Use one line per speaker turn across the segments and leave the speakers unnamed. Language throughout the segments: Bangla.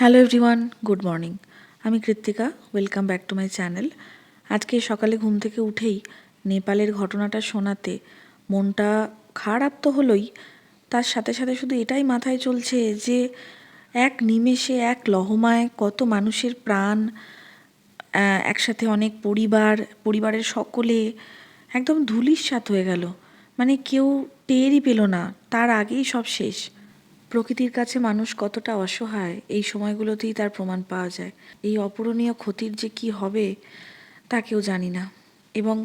Hello everyone, good morning. আমি Krittika, welcome back to my channel. আজকে সকালে ঘুম থেকে উঠেই নেপালের ঘটনাটা শোনাতে মনটা খারাপ তো হলোই, তার সাথে সাথে শুধু এটাই মাথায় চলছে যে এক নিমেষে এক লহমায় কত মানুষের প্রাণ, একসাথে অনেক পরিবারের সকলে একদম ধূলিসাৎ হয়ে গেল। মানে কেউ টেরই পেল না, তার আগেই সব শেষ। প্রকৃতির কাছে মানুষ কতটা অসহায় এই সময়গুলোতেই তার প্রমাণ পাওয়া যায়। এই অপূরণীয় ক্ষতির যে কি হবে তা কেউ জানি না। এবং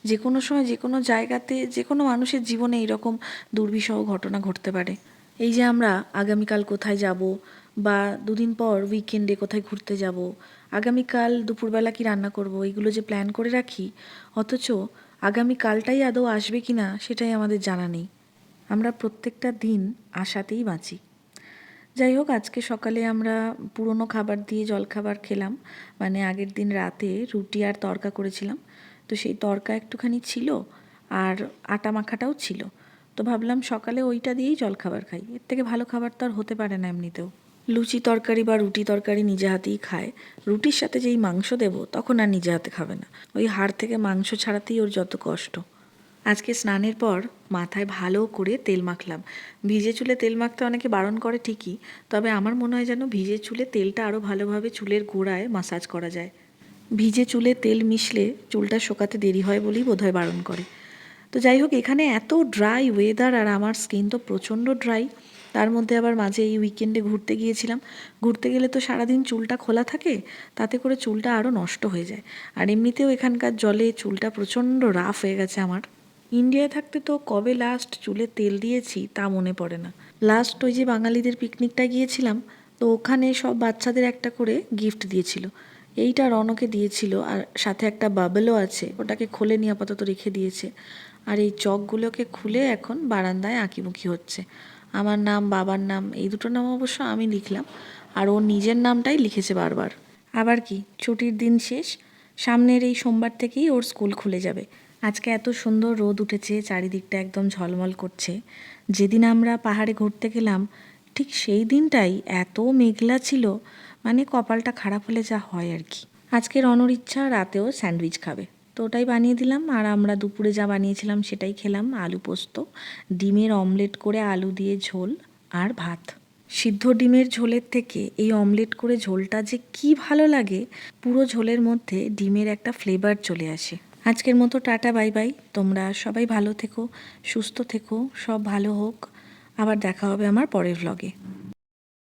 যে কোনো সময় যে কোনো জায়গাতে যে কোনো মানুষের জীবনে এইরকম দুর্বিষহ ঘটনা ঘটতে পারে। এই যে আমরা আগামীকাল কোথায় যাব, বা দুদিন পর উইকেন্ডে কোথায় ঘুরতে যাব, আগামীকাল দুপুরবেলা কি রান্না করব, এগুলো যে প্ল্যান করে রাখি, অথচ আগামীকালটাই আদৌ আসবে কি না সেটাই আমাদের জানা নেই। আমরা প্রত্যেকটা দিন আশাতেই বাঁচি। যাই হোক, আজকে সকালে আমরা পুরনো খাবার দিয়ে জলখাবার খেলাম। মানে আগের দিন রাতে রুটি আর তড়কা করেছিলাম, তো সেই তড়কা একটুখানি ছিল আর আটা মাখাটাও ছিল। তো ভাবলাম সকালে ওইটা দিয়েই জলখাবার খাই, এর থেকে ভালো খাবার তো আর হতে পারে না এমনিতেও। লুচি তরকারি বা রুটি তরকারি নিজে হাতেই খায়, রুটির সাথে যেই মাংস দেবো তখন আর নিজে হাতে খাবে না। ওই হাড় থেকে মাংস ছাড়াতেই ওর যত কষ্ট। আজকে স্নানের পর মাথায় ভালো করে তেল মাখলাম। ভিজে চুলে তেল মাখতে অনেকে বারণ করে ঠিকই, তবে আমার মনে হয় যেন ভিজে চুলে তেলটা আরও ভালোভাবে চুলের গোড়ায় মাসাজ করা যায়। ভিজে চুলে তেল মিশলে চুলটা শোকাতে দেরি হয় বলেই বোধহয় বারণ করে। তো যাই হোক, এখানে এত ড্রাই ওয়েদার আর আমার স্কিন তো প্রচণ্ড ড্রাই। তার মধ্যে আবার মাঝে এই উইকেন্ডে ঘুরতে গিয়েছিলাম। ঘুরতে গেলে তো সারাদিন চুলটা খোলা থাকে, তাতে করে চুলটা আরও নষ্ট হয়ে যায়। আর এমনিতেও এখানকার জলে চুলটা প্রচণ্ড রাফ হয়ে গেছে আমার। ইন্ডিয়ায় থাকতে তো কবে লাস্ট চুলে তেল দিয়েছি তা মনে পড়ে না। লাস্ট ওই যে বাঙালিদের পিকনিকটা গিয়েছিলাম, তো ওখানে সব বাচ্চাদের একটা করে গিফট দিয়েছিল। এইটা রনকে দিয়েছিল, আর সাথে একটা বাবেলও আছে, ওটাকে খুলে নিয়ে আপাতত রেখে দিয়েছে। আর এই চকগুলোকে খুলে এখন বারান্দায় আঁকিবুকি হচ্ছে। আমার নাম, বাবার নাম, এই দুটো নাম অবশ্য আমি লিখলাম, আর ও নিজের নামটাই লিখেছে বারবার। আবার কি, ছুটির দিন শেষ, সামনের এই সোমবার থেকেই ওর স্কুল খুলে যাবে। আজকে এত সুন্দর রোদ উঠেছে, চারিদিকটা একদম ঝলমল করছে। যেদিন আমরা পাহাড়ে ঘুরতে গেলাম ঠিক সেই দিনটাই এত মেঘলা ছিল, মানে কপালটা খারাপ হলে যা হয় আর কি। আজকে রনর ইচ্ছা রাতেও স্যান্ডউইচ খাবে, তো ওটাই বানিয়ে দিলাম। আর আমরা দুপুরে যা বানিয়েছিলাম সেটাই খেলাম, আলু পোস্ত, ডিমের অমলেট করে আলু দিয়ে ঝোল আর ভাত। সিদ্ধ ডিমের ঝোলের থেকে এই অমলেট করে ঝোলটা যে কি ভালো লাগে, পুরো ঝোলের মধ্যে ডিমের একটা ফ্লেভার চলে আসে। আজকের মতো টাটা, বাই বাই। তোমরা সবাই ভালো থেকো, সুস্থ থেকো, সব ভালো হোক। আবার দেখা হবে আমার পরের ভ্লগে।